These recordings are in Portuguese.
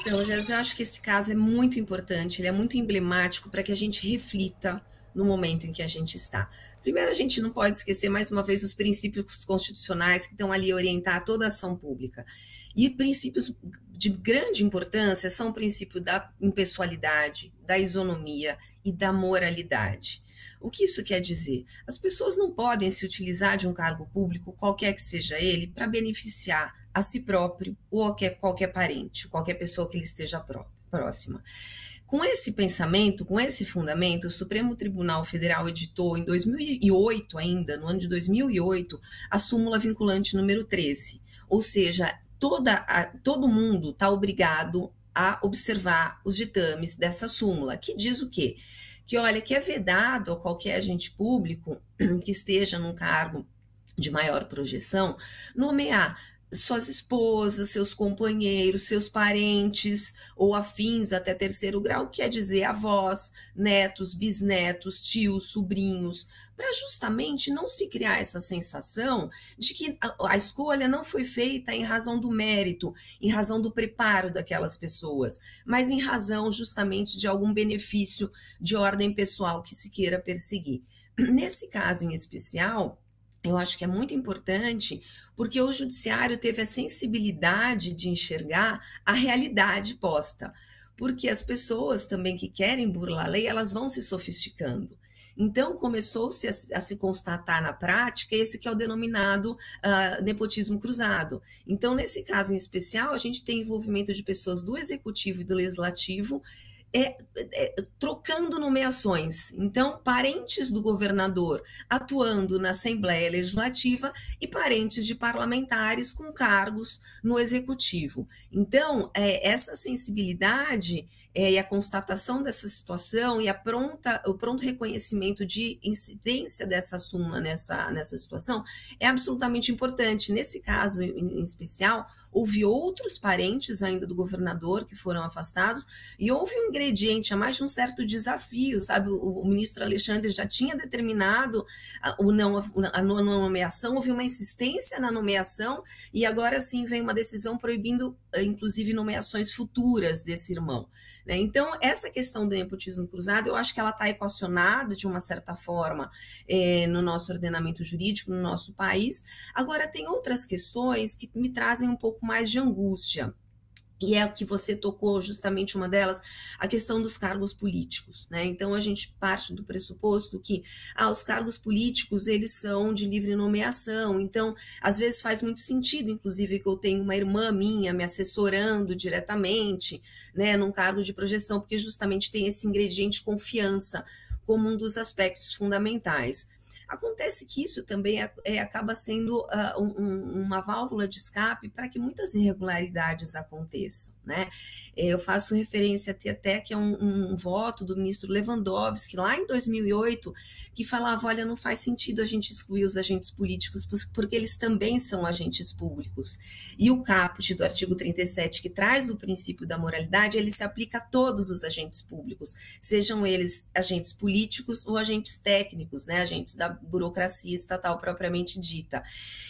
Então, eu acho que esse caso é muito importante, ele é muito emblemático para que a gente reflita no momento em que a gente está. Primeiro, a gente não pode esquecer, mais uma vez, os princípios constitucionais que estão ali a orientar toda a ação pública. E princípios de grande importância são o princípio da impessoalidade, da isonomia e da moralidade. O que isso quer dizer? As pessoas não podem se utilizar de um cargo público, qualquer que seja ele, para beneficiar a si próprio ou a qualquer parente, qualquer pessoa que lhe esteja próxima. Com esse pensamento, com esse fundamento, o Supremo Tribunal Federal editou em 2008 ainda, no ano de 2008, a súmula vinculante número 13, ou seja, todo mundo está obrigado a observar os ditames dessa súmula, que diz o quê? Que olha, que é vedado a qualquer agente público que esteja num cargo de maior projeção, nomear suas esposas, seus companheiros, seus parentes ou afins até terceiro grau, quer dizer avós, netos, bisnetos, tios, sobrinhos, para justamente não se criar essa sensação de que a escolha não foi feita em razão do mérito, em razão do preparo daquelas pessoas, mas em razão justamente de algum benefício de ordem pessoal que se queira perseguir. Nesse caso em especial, eu acho que é muito importante, porque o judiciário teve a sensibilidade de enxergar a realidade posta, porque as pessoas também que querem burlar a lei, elas vão se sofisticando. Então, começou-se a se constatar na prática esse que é o denominado nepotismo cruzado. Então, nesse caso em especial, a gente tem envolvimento de pessoas do executivo e do legislativo, trocando nomeações. Então, parentes do governador atuando na Assembleia Legislativa e parentes de parlamentares com cargos no Executivo. Então, essa sensibilidade e a constatação dessa situação e o pronto reconhecimento de incidência dessa súmula nessa situação é absolutamente importante. Nesse caso em especial, houve outros parentes ainda do governador que foram afastados e houve um ingrediente a mais de um certo desafio, sabe? O ministro Alexandre já tinha determinado a não nomeação, houve uma insistência na nomeação e agora sim vem uma decisão proibindo, inclusive, nomeações futuras desse irmão. Né? Então, essa questão do nepotismo cruzado, eu acho que ela está equacionada de uma certa forma no nosso ordenamento jurídico, no nosso país. Agora, tem outras questões que me trazem um pouco mais de angústia. E é o que você tocou, justamente uma delas, a questão dos cargos políticos, né? Então, a gente parte do pressuposto que os cargos políticos, eles são de livre nomeação, então, às vezes faz muito sentido, inclusive, que eu tenho uma irmã minha me assessorando diretamente, né, num cargo de projeção, porque justamente tem esse ingrediente confiança como um dos aspectos fundamentais. Acontece que isso também acaba sendo uma válvula de escape para que muitas irregularidades aconteçam, né? Eu faço referência até que é um voto do ministro Lewandowski, lá em 2008, que falava, olha, não faz sentido a gente excluir os agentes políticos, porque eles também são agentes públicos. E o caput do artigo 37, que traz o princípio da moralidade, ele se aplica a todos os agentes públicos, sejam eles agentes políticos ou agentes técnicos, né? Agentes da burocracia estatal propriamente dita.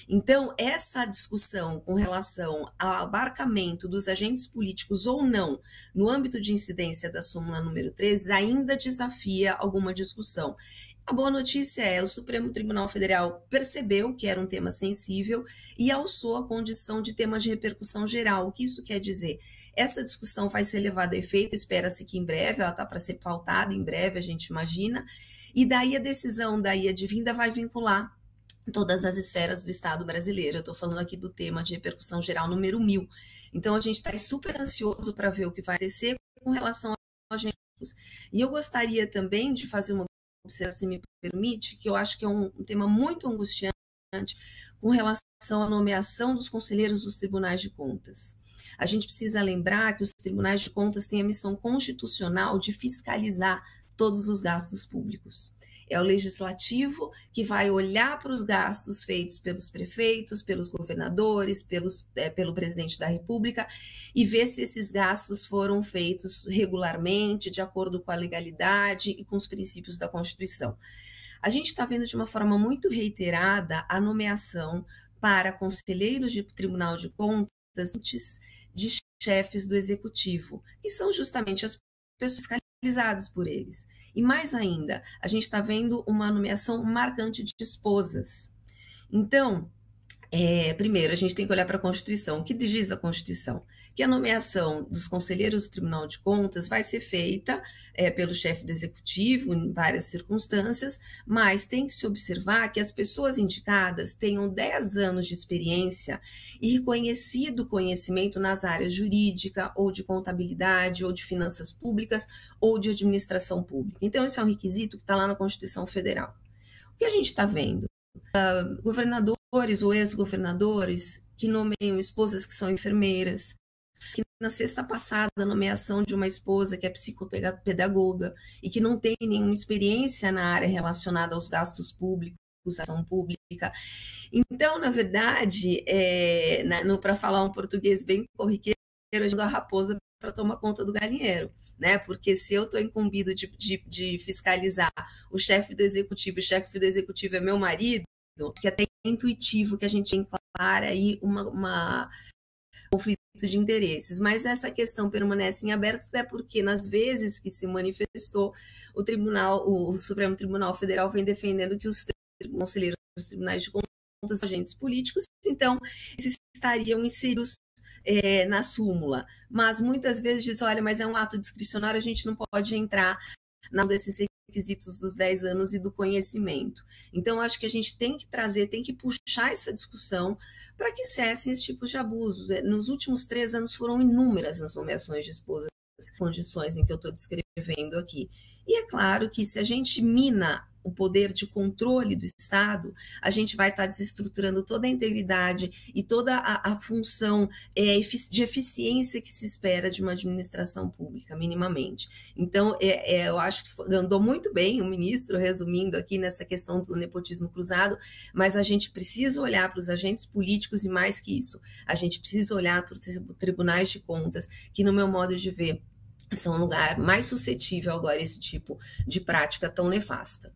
Então, essa discussão com relação ao abarcamento dos agentes políticos ou não no âmbito de incidência da súmula número 13 ainda desafia alguma discussão. A boa notícia é que o Supremo Tribunal Federal percebeu que era um tema sensível e alçou a condição de tema de repercussão geral. O que isso quer dizer? Essa discussão vai ser levada a efeito, espera-se que em breve, ela está para ser pautada em breve, a gente imagina, e daí a decisão daí advinda vai vincular todas as esferas do Estado brasileiro. Eu estou falando aqui do tema de repercussão geral número 1000. Então, a gente está super ansioso para ver o que vai acontecer com relação aos agentes. E eu gostaria também de fazer uma observação, se me permite, que eu acho que é um tema muito angustiante com relação à nomeação dos conselheiros dos tribunais de contas. A gente precisa lembrar que os tribunais de contas têm a missão constitucional de fiscalizar todos os gastos públicos. É o legislativo que vai olhar para os gastos feitos pelos prefeitos, pelos governadores, pelo presidente da República e ver se esses gastos foram feitos regularmente, de acordo com a legalidade e com os princípios da Constituição. A gente está vendo de uma forma muito reiterada a nomeação para conselheiros de Tribunal de Contas de chefes do executivo, que são justamente as pessoas fiscalizadas por eles. E mais ainda, a gente está vendo uma nomeação marcante de esposas. Então, primeiro, a gente tem que olhar para a Constituição. O que diz a Constituição? Que a nomeação dos conselheiros do Tribunal de Contas vai ser feita pelo chefe do Executivo em várias circunstâncias, mas tem que se observar que as pessoas indicadas tenham 10 anos de experiência e reconhecido conhecimento nas áreas jurídica, ou de contabilidade, ou de finanças públicas, ou de administração pública. Então, esse é um requisito que está lá na Constituição Federal. O que a gente está vendo? Governadores ou ex-governadores que nomeiam esposas que são enfermeiras, que na sexta passada a nomeação de uma esposa que é psicopedagoga e que não tem nenhuma experiência na área relacionada aos gastos públicos, ação pública. Então, na verdade, para falar um português bem corriqueiro, a raposa para tomar conta do galinheiro, né? Porque se eu estou incumbido de fiscalizar o chefe do executivo, o chefe do executivo é meu marido, que é até intuitivo que a gente encara aí uma conflito de interesses, mas essa questão permanece em aberto até porque nas vezes que se manifestou, o Supremo Tribunal Federal vem defendendo que os conselheiros dos tribunais de contas são agentes políticos, então esses estariam inseridos na súmula, mas muitas vezes diz, olha, mas é um ato discricionário, a gente não pode entrar desses requisitos dos 10 anos e do conhecimento. Então, acho que a gente tem que trazer, tem que puxar essa discussão para que cessem esse tipo de abusos. Nos últimos 3 anos foram inúmeras as nomeações de esposas, condições em que eu estou descrevendo aqui. E é claro que se a gente mina o poder de controle do Estado, a gente vai estar desestruturando toda a integridade e toda a função de eficiência que se espera de uma administração pública, minimamente. Então, eu acho que andou muito bem o ministro, resumindo aqui nessa questão do nepotismo cruzado, mas a gente precisa olhar para os agentes políticos e mais que isso, a gente precisa olhar para os tribunais de contas, que no meu modo de ver, são um lugar mais suscetível agora a esse tipo de prática tão nefasta.